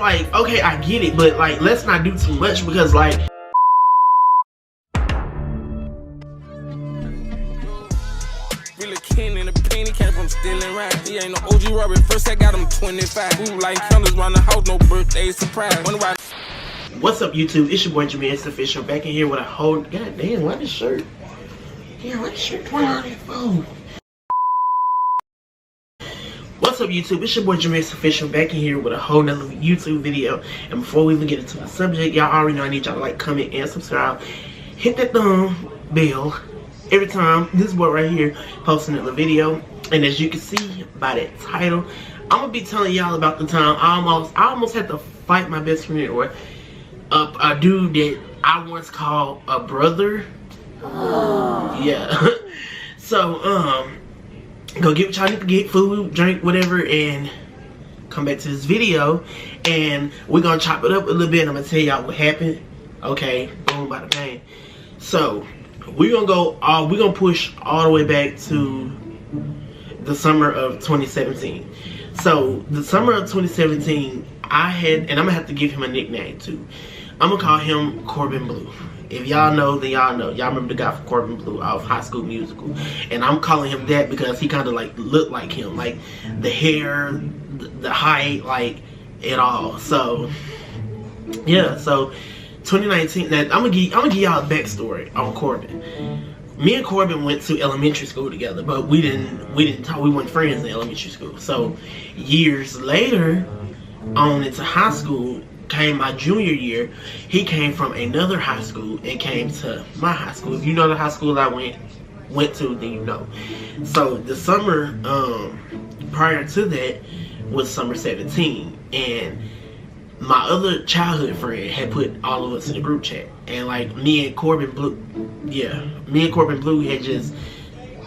like, okay, I get it, but like, let's not do too much, because like, I'm stealing right. He ain't no OG Robert. First I got him 25. Ooh, like candles round the house, no birthday surprise. What's up, YouTube? It's your boy Jermarious Official, back in here with a whole. God damn, why this shirt? Yeah, why this shirt torn on that phone? What's up, YouTube? It's your boy Jermarious Official, back in here with a whole nother YouTube video. And before we even get into the subject, y'all already know I need y'all to like, comment, and subscribe. Hit that thumb bell every time this boy right here posting another video. And as you can see by that title, I'm gonna be telling y'all about the time I almost had to fight my best friend, or a dude that I once called a brother. Yeah. So go get what y'all need to get, food, drink, whatever, and come back to this video, and we're gonna chop it up a little bit. I'm gonna tell y'all what happened. Okay, boom, bada bang. So we're gonna push all the way back to the summer of 2017. So the summer of 2017, I had, and I'm gonna have to give him a nickname too. I'm gonna call him Corbin Blue. If y'all know, then y'all know. Y'all remember the guy from Corbin Blue off High School Musical. And I'm calling him that because he kind of like looked like him, like the hair, the height, like it all. So yeah, so 2019. Now I'm gonna give y'all a backstory on Corbin. Me and Corbin went to elementary school together, but we didn't talk. We weren't friends in elementary school. So years later, on into high school, came my junior year. He came from another high school and came to my high school. If you know the high school I went to, then you know. So the summer prior to that was summer 17, and my other childhood friend had put all of us in the group chat, and like me and Corbin Blue had just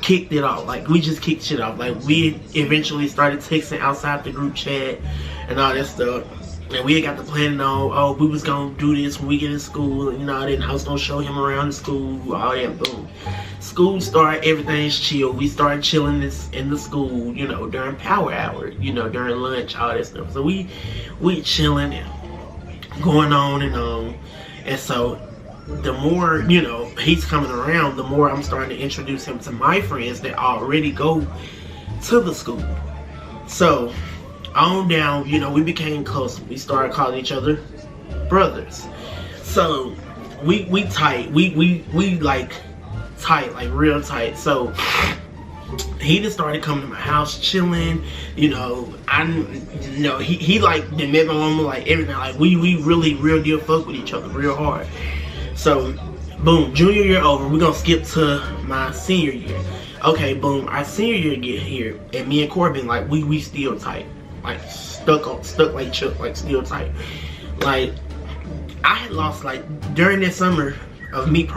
kicked it off. Like we just kicked shit off. Like we eventually started texting outside the group chat and all that stuff. And we had got the planning on, oh, we was gonna do this when we get in school, and you know, then I was gonna show him around the school, all that, boom. School started, everything's chill. We started chilling in the school, you know, during power hour, you know, during lunch, all that stuff. So we chilling and going on and on. And so the more, you know, he's coming around, the more I'm starting to introduce him to my friends that already go to the school. So on down, you know, we became close. We started calling each other brothers. So we tight. We like tight, like real tight. So he just started coming to my house, chilling. You know, he like met my mama, like everything. Like we really real deal fuck with each other real hard. So boom, junior year over. We're gonna skip to my senior year. Okay, boom, our senior year get here, and me and Corbin, like we still tight. Like stuck like Chuck, like still tight. Like I had lost, like during that summer of me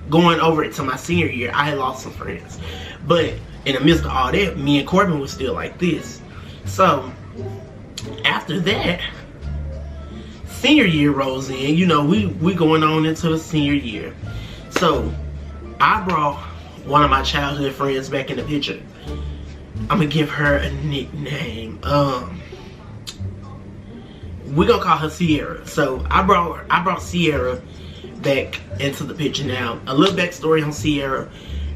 going over it to my senior year, I had lost some friends. But in the midst of all that, me and Corbin was still like this. So after that, senior year rolls in. You know, we going on into the senior year. So I brought one of my childhood friends back in the picture. I'm gonna give her a nickname. We're gonna call her Sierra. So I brought Sierra back into the picture now. A little backstory on Sierra.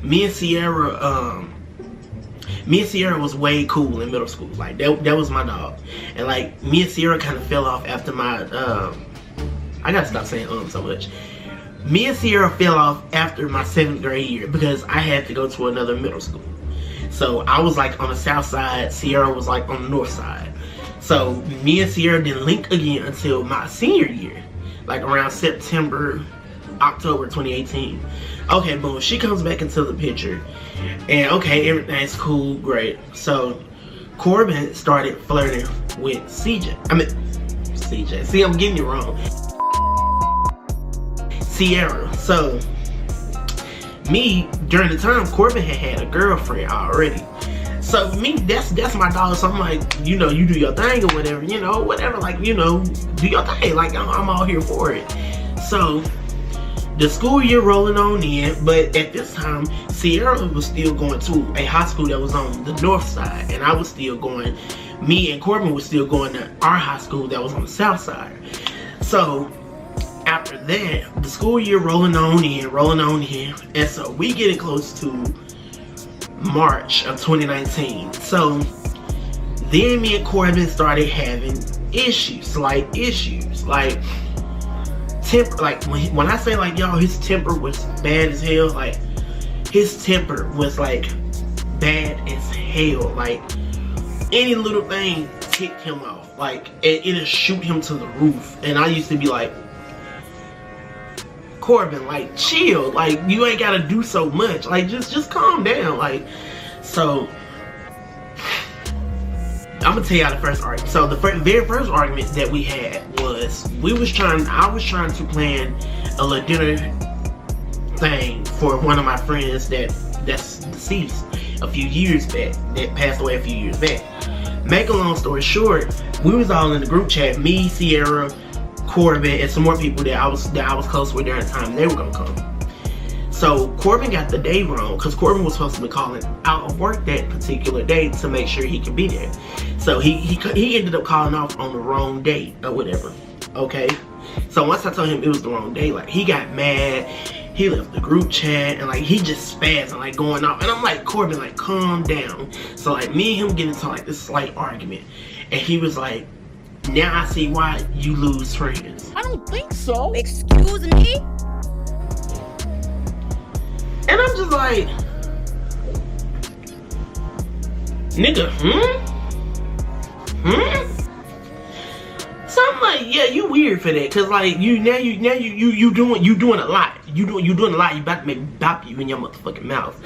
Me and Sierra was way cool in middle school. Like that was my dog. And like me and Sierra kind of fell off after my I gotta stop saying so much. Me and Sierra fell off after my 7th grade year because I had to go to another middle school. So I was like on the south side, Sierra was like on the north side. So me and Sierra didn't link again until my senior year, like around September, October 2018. Okay, boom, she comes back into the picture, and okay, everything's cool, great. So Corbin started flirting with CJ. See, I'm getting it wrong. Sierra. So me, during the time, Corbin had a girlfriend already. So me, that's my dog. So I'm like, you know, you do your thing or whatever, you know, whatever, like, you know, do your thing. Like, I'm all here for it. So the school year rolling on in, but at this time, Sierra was still going to a high school that was on the north side, and I was still going me and Corbin was still going to our high school that was on the south side. So after that, the school year rolling on in, and so we getting close to March of 2019. So then me and Corbin started having issues, like temper. Like when I say like, y'all, his temper was bad as hell. Like his temper was like bad as hell. Like any little thing ticked him off. Like it'll shoot him to the roof. And I used to be like, Corbin, like chill. Like you ain't gotta do so much. Like just calm down. Like so. I'm gonna tell y'all the first argument. So the very first argument that we had was I was trying to plan a little dinner thing for one of my friends that's deceased a few years back, that passed away a few years back. Make a long story short, we was all in the group chat, me, Sierra, Corbin, and some more people that I was close with during the time they were gonna come. So Corbin got the day wrong because Corbin was supposed to be calling out of work that particular day to make sure he could be there. So he ended up calling off on the wrong day or whatever. Okay. So once I told him it was the wrong day, like he got mad. He left the group chat and like he just spazzed and like going off. And I'm like, Corbin, like calm down. So like me and him get into like this slight argument, and he was like, now I see why you lose friends. I don't think so. Excuse me? And I'm just like, nigga, So I'm like, yeah, you weird for that, cause like you doing a lot. You doing a lot. You about to make bop you in your motherfucking mouth.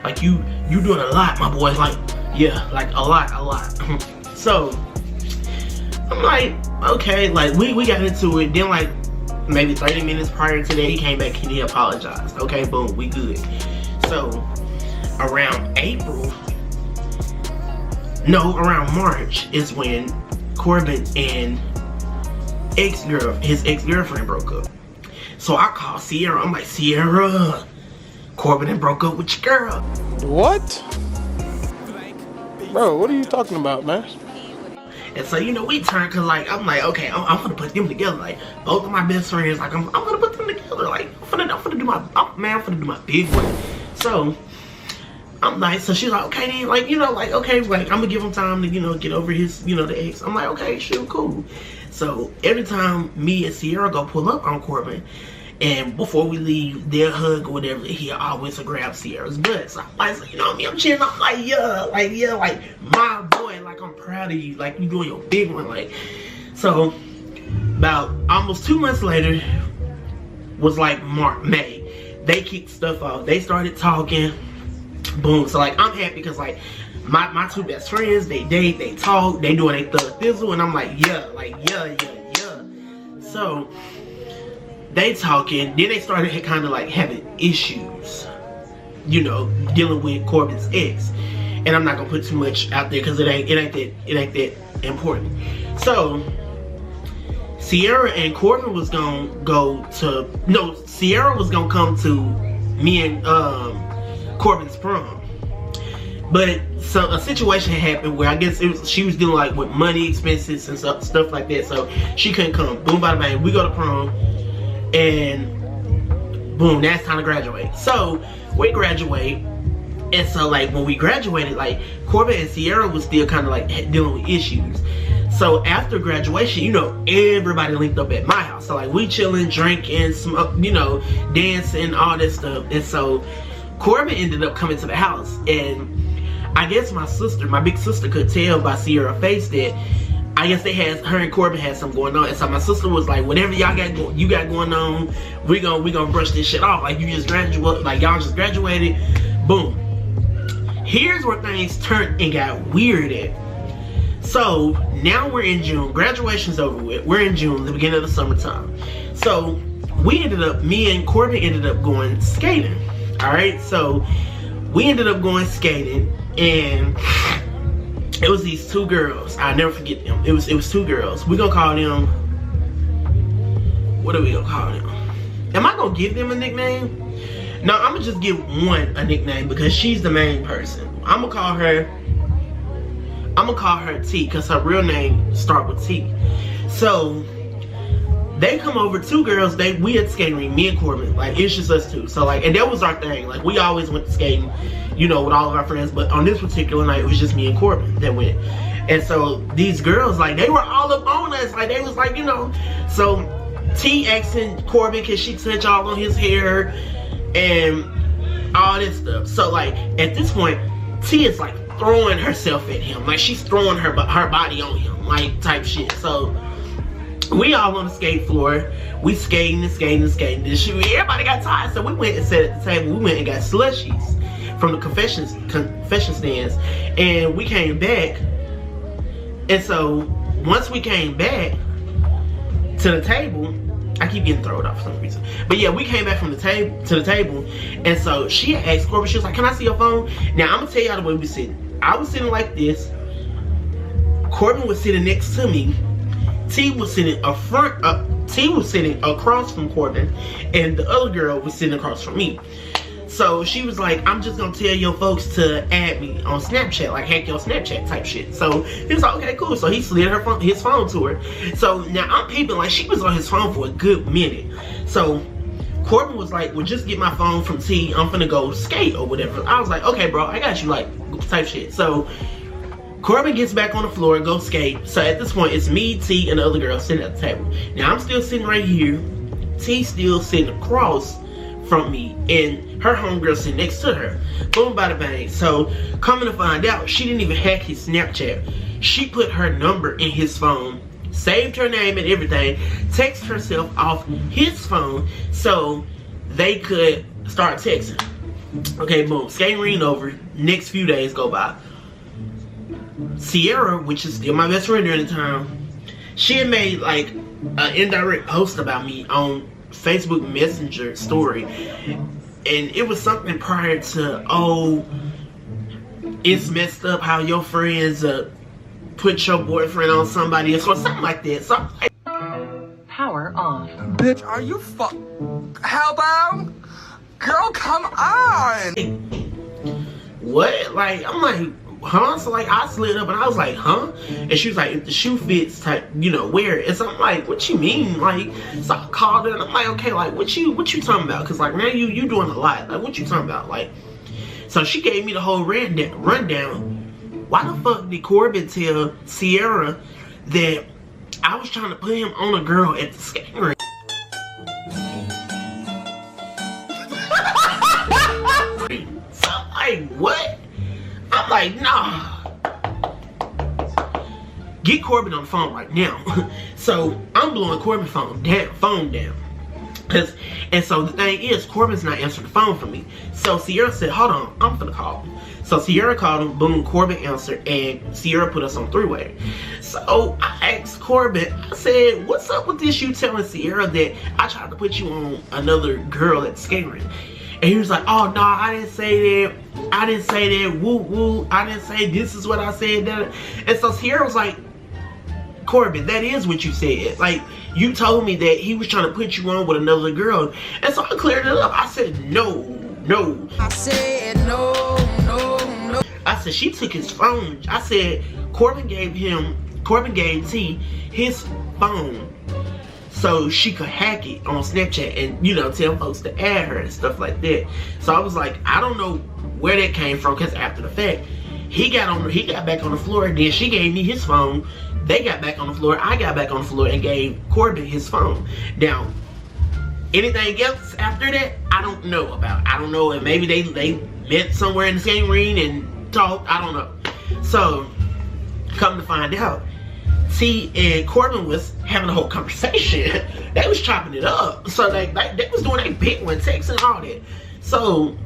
Like you doing a lot, my boy. Like yeah, like a lot. So I'm like, okay, like we got into it. Then like maybe 30 minutes prior to that, he came back and he apologized. Okay, boom, we good. So around around March is when Corbin and his ex-girlfriend broke up. So I called Sierra. I'm like, Sierra, Corbin and broke up with your girl. What? Bro, what are you talking about, man? And so, you know, we turned, cause like, I'm like, okay, I'm gonna put them together. Like, both of my best friends, like, I'm gonna put them together. Like, I'm gonna do my big one. So, I'm like, so she's like, okay then, like, you know, like, okay, like, I'm gonna give him time to, you know, get over his, you know, the ex. I'm like, okay, shoot, cool. So, every time me and Sierra go pull up on Corbin, and before we leave, they'll hug or whatever, he always grab Sierra's butt. So I'm like, so, you know me, I'm chilling, I'm like, yeah, like, my boy, like, I'm proud of you, like, you doing your big one, like. So, about almost 2 months later, was like May, they kicked stuff off, they started talking, boom. So, like, I'm happy because, like, my two best friends, they date, they talk, they doing a thug thizzle, and I'm like, yeah. So, they talking, then they started kind of like having issues, you know, dealing with Corbin's ex. And I'm not gonna put too much out there because it ain't that important. So Sierra and Corbin was gonna Sierra was gonna come to me and Corbin's prom. But so a situation happened where I guess she was dealing like with money expenses and stuff like that, so she couldn't come. Boom, bada bang, we go to prom. And boom, now it's time to graduate. So we graduate, and so like when we graduated, like Corbin and Sierra was still kind of like dealing with issues. So after graduation, you know, everybody linked up at my house. So like we chilling, drinking, smoke, you know, dancing, all that stuff. And so Corbin ended up coming to the house, and I guess my big sister could tell by Sierra's face that I guess her and Corbin had something going on. And so my sister was like, whatever y'all got going on, we gonna brush this shit off. Like, you just graduated, like y'all just graduated, boom. Here's where things turned and got weird at. So now we're in June, graduation's over with. We're in June, the beginning of the summertime. So me and Corbin ended up going skating. All right, so we ended up going skating, and it was these two girls. I'll never forget them. It was two girls. We're gonna call them, what are we gonna call them? Am I gonna give them a nickname? No, I'm gonna just give one a nickname because she's the main person. I'm gonna call her T because her real name start with T. So they come over, two girls. We at skating ring, me and Corbin. Like, it's just us two. So like, and that was our thing. Like, we always went to skating, you know, with all of our friends. But on this particular night, it was just me and Corbin that went. And so these girls, like, they were all up on us. Like, they was like, you know. So T asking Corbin, can she touch all on his hair and all this stuff. So like, at this point, T is like throwing herself at him. Like, she's throwing her body on him, like, type shit. So we all on the skate floor. We skating. Everybody got tired, so we went and sat at the table. We went and got slushies from the confession stands, and we came back. And so once we came back to the table, I keep getting thrown off for some reason. But yeah, we came back from the table to the table, and so she asked Corbin. She was like, "Can I see your phone?" Now I'm gonna tell y'all the way we sitting. I was sitting like this. Corbin was sitting next to me. T was sitting T was sitting across from Corbin, and the other girl was sitting across from me. So she was like, "I'm just gonna tell your folks to add me on Snapchat, like hack your Snapchat type shit." So he was like, "Okay, cool." So he slid his phone to her. So now I'm peeping, like, she was on his phone for a good minute. So Corbin was like, "Well, just get my phone from T. I'm finna go skate or whatever." I was like, "Okay, bro, I got you," like, type shit. So Corbin gets back on the floor and go skate. So at this point, it's me, T, and the other girl sitting at the table. Now I'm still sitting right here. T still sitting across from me, and her homegirl sitting next to her. Boom, bada bang. So coming to find out, she didn't even hack his Snapchat. She put her number in his phone, saved her name and everything, texted herself off his phone so they could start texting. Okay, boom. Skating ring over. Next few days go by. Sierra, which is still my best friend during the time, she had made like an indirect post about me on Facebook Messenger story, and it was something prior to, "Oh, it's messed up how your friends put your boyfriend on somebody else," or something like that. So I'm like, power off. Bitch, are you hellbound? Girl, come on! What? Like, I'm like, huh? So like, I slid up and I was like, huh? And she was like, "If the shoe fits, type, you know, wear it." And so I'm like, "What you mean?" Like, so I called her and I'm like, "Okay, like, what you talking about? Cause like, now you doing a lot. Like, what you talking about?" Like, so she gave me the whole rundown. Why the fuck did Corbin tell Sierra that I was trying to put him on a girl at the skating rink? So I'm like, what? I'm like, nah. Get Corbin on the phone right now. So I'm blowing Corbin's phone down. And so the thing is, Corbin's not answering the phone for me. So Sierra said, "Hold on, I'm finna call him." So Sierra called him, boom, Corbin answered, and Sierra put us on three-way. So I asked Corbin, I said, "What's up with this? You telling Sierra that I tried to put you on another girl at the skating rink?" And he was like, "Oh, no, I didn't say that. I didn't say that. Woo, woo. I didn't say this is what I said." That. And so Sierra was like, "Corbin, that is what you said. Like, you told me that he was trying to put you on with another girl." And so I cleared it up. I said, no. I said no. I said, she took his phone. I said, Corbin gave T his phone so she could hack it on Snapchat and, you know, tell folks to add her and stuff like that. So I was like, I don't know where that came from, because after the fact, he got back on the floor, and then she gave me his phone. They got back on the floor. I got back on the floor and gave Corbin his phone. Now, anything else after that, I don't know about. I don't know, and maybe they met somewhere in the same ring and talked. I don't know. So, come to find out, T and Corbin was having a whole conversation. They was chopping it up. So they was doing a big one, texting and all that. So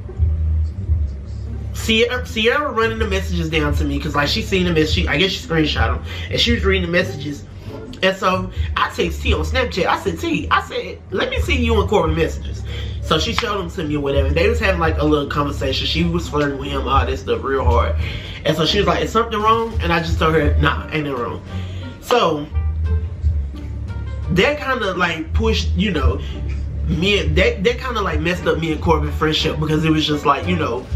Sierra running the messages down to me, because like, she seen the message. I guess she screenshot them, and she was reading the messages. And so I text T on Snapchat. I said, "T," I said, "let me see you and Corbin messages." So she showed them to me or whatever. They was having like a little conversation. She was flirting with him, all this stuff real hard. And so she was like, "Is something wrong?" And I just told her, "Nah, ain't nothing wrong." So that kind of like pushed, you know, that kind of like messed up me and Corbin's friendship, because it was just like, you know,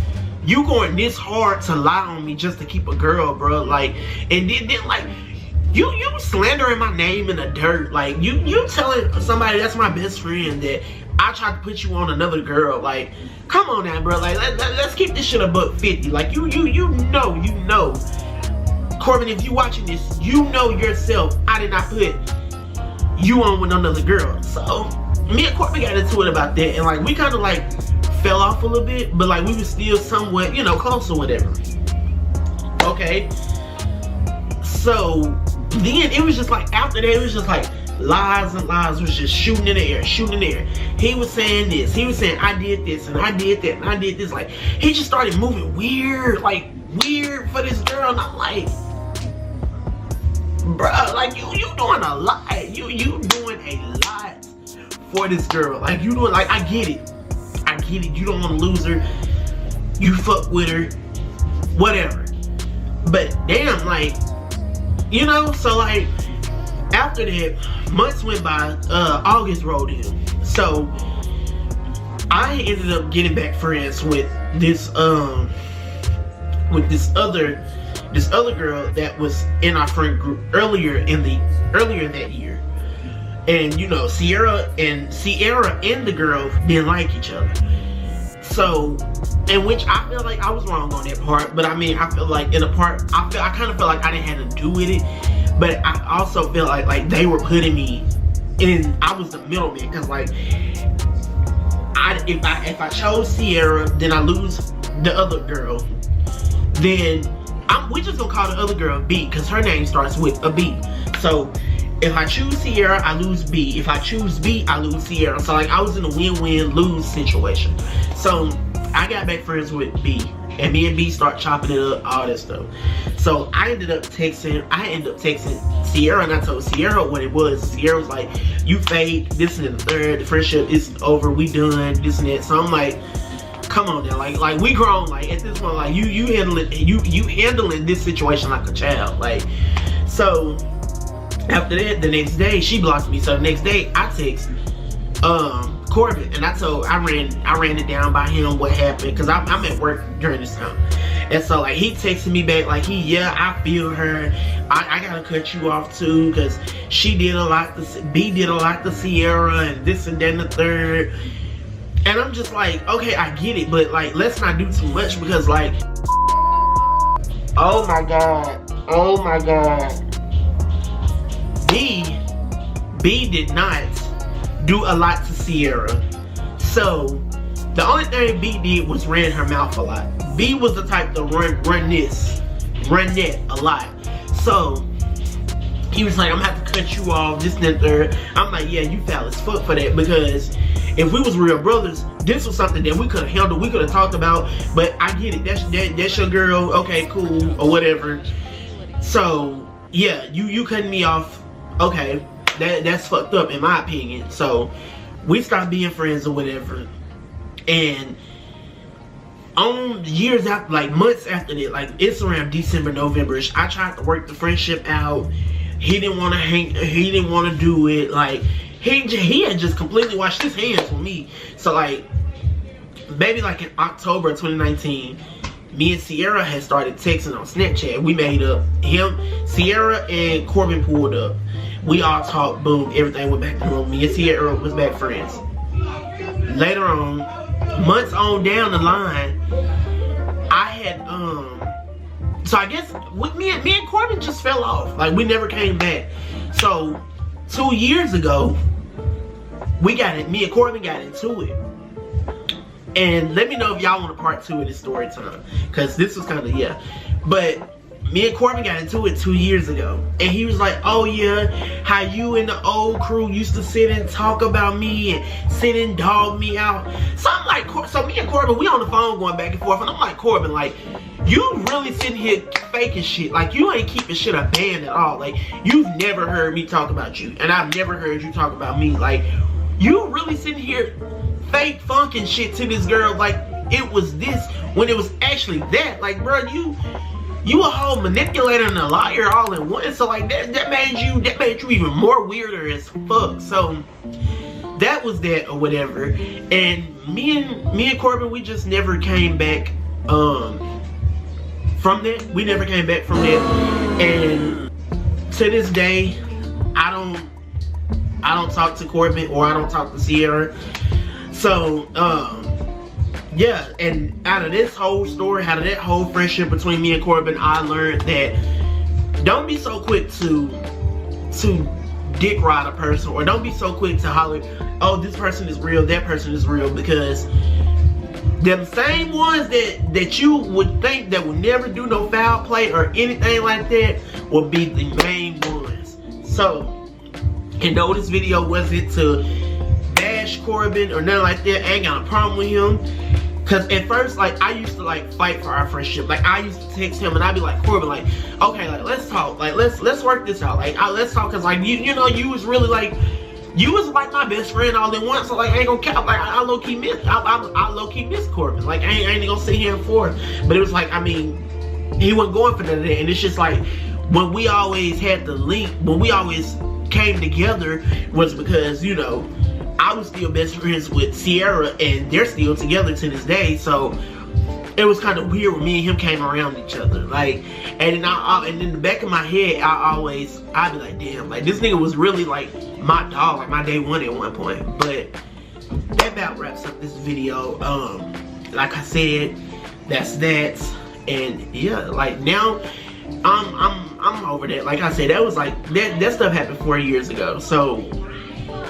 you going this hard to lie on me just to keep a girl, bro. Like, and then like you slandering my name in the dirt. Like you telling somebody that's my best friend that I tried to put you on another girl. Like, come on now, bro. Like, let's keep this shit a $150. Like, you know. Corbin, if you watching this, you know yourself, I did not put you on with another girl. So, me and Corbin got into it about that, and like, we kind of like fell off a little bit, but like, we were still somewhat, you know, close or whatever. Okay. So, then it was just like, after that, it was just like, lies and lies, was just shooting in the air. He was saying this, he was saying I did this and I did that and I did this. Like, he just started moving weird, like weird for this girl, and I'm like, bruh, like you doing a lot. You doing a lot for this girl. Like, you doing, like, I get it. You don't want to lose her. You fuck with her, whatever. But damn, like, you know, so like, after that, months went by, August rolled in. So I ended up getting back friends with this other girl that was in our friend group earlier that year. And you know, Sierra and the girl didn't like each other. So, in which I feel like I was wrong on that part, but I mean, I feel like in a part, I kind of feel like I didn't have to do with it. But I also feel like they were putting me in, I was the middleman, because like, if I chose Sierra, then I lose the other girl. Then we just gonna call the other girl B, because her name starts with a B. So if I choose Sierra, I lose B. If I choose B, I lose Sierra. So like, I was in a win-win-lose situation. So I got back friends with B, and me and B start chopping it up, all that stuff. So I ended up texting Sierra, and I told Sierra what it was. Sierra was like, you fake, this and the third, the friendship is over, we done, this and that. So I'm like, come on now, like we grown, like at this point, like you handling this situation like a child. Like, so after that, the next day she blocked me. So the next day I text Corbin, and I ran it down by him what happened, because I'm at work during this time. And so like, he texted me back like, I feel her, I gotta cut you off too, because she did a lot to, B did a lot to Sierra, and this and that and the third. And I'm just like, okay, I get it, but like, let's not do too much, because like, oh my god, B did not do a lot to Sierra. So the only thing B did was ran her mouth a lot. B was the type to run that a lot. So he was like, I'm gonna have to cut you off, this and that third. I'm like, yeah, you foul as fuck for that, because if we was real brothers, this was something that we could have handled, we could have talked about. But I get it, that's your girl, okay, cool, or whatever. So yeah, you cutting me off, okay, that's fucked up in my opinion. So we stopped being friends or whatever. And on years after, like months after that, like it's around December, November-ish, I tried to work the friendship out. He didn't want to he didn't want to do it. Like, he had just completely washed his hands with me. So like, maybe like in October 2019, me and Sierra had started texting on Snapchat. We made up. Sierra and Corbin pulled up. We all talked, boom, everything went back to normal. Me and Sierra was back friends. Later on, months on down the line, I had so I guess me and Corbin just fell off. Like, we never came back. So 2 years ago, me and Corbin got into it. And let me know if y'all want a part 2 of this story time, because this was kind of, yeah. But me and Corbin got into it 2 years ago, and he was like, oh yeah, how you and the old crew used to sit and talk about me and sit and dog me out. So I'm like, so me and Corbin, we on the phone going back and forth, and I'm like, Corbin, like, you really sitting here faking shit. Like, you ain't keeping shit a band at all. Like, you've never heard me talk about you, and I've never heard you talk about me. Like, you really sitting here fake funking shit to this girl like it was this, when it was actually that. Like, bro, you a whole manipulator and a liar all in one. So like, that made you even more weirder as fuck. So that was that or whatever. And me and Corbin, we just never came back from that. We never came back from that. And to this day, I don't talk to Corbin or I don't talk to Sierra. So yeah, and out of this whole story, out of that whole friendship between me and Corbin, I learned that don't be so quick to dick ride a person, or don't be so quick to holler, oh, this person is real, that person is real, because them same ones that you would think that would never do no foul play or anything like that will be the main ones. So, and no, this video wasn't to bash Corbin or nothing like that. I ain't got a problem with him. Cause at first, like, I used to like fight for our friendship. Like, I used to text him and I'd be like, Corbin, like, okay, like, let's talk. Like, let's work this out. Like, let's talk. Cause like, you know, you was really like, you was like my best friend all at once. So like, I ain't gonna count. Like, I low key miss Corbin. Like, I ain't gonna sit here and forth. But it was like, I mean, he wasn't going for none of that. And it's just like, when we always had the link, when we always came together, was because, you know, I was still best friends with Sierra, and they're still together to this day. So it was kind of weird when me and him came around each other. Like, and then and in the back of my head, I'd be like, damn, like, this nigga was really like my dog, like my day one at one point. But that about wraps up this video. Like I said, that's that. And yeah, like, now I'm over that. Like I said, that was like that stuff happened 4 years ago. So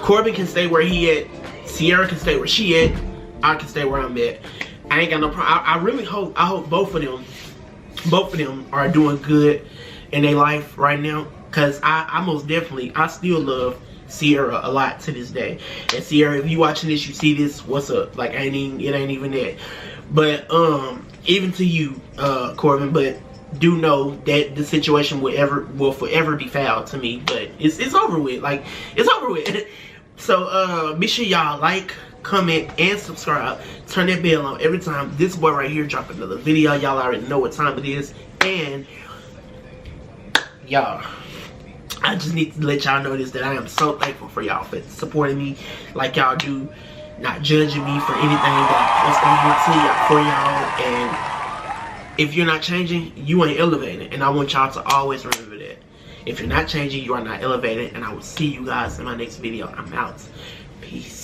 Corbin can stay where he at, Sierra can stay where she at, I can stay where I'm at. I ain't got no problem. I really hope, both of them are doing good in their life right now. Cause I most definitely, I still love Sierra a lot to this day. And Sierra, if you watching this, you see this, what's up? Like, it ain't even that. But even to you, Corbin, but do know that the situation will forever be foul to me. But it's over with. Like, it's over with. So be sure y'all like, comment, and subscribe. Turn that bell on every time this boy right here drop another video. Y'all already know what time it is. And y'all, I just need to let y'all know this, that I am so thankful for y'all for supporting me like y'all do, not judging me for anything that's going on for y'all. And if you're not changing, you ain't elevating. And I want y'all to always remember that. If you're not changing, you are not elevating. And I will see you guys in my next video. I'm out. Peace.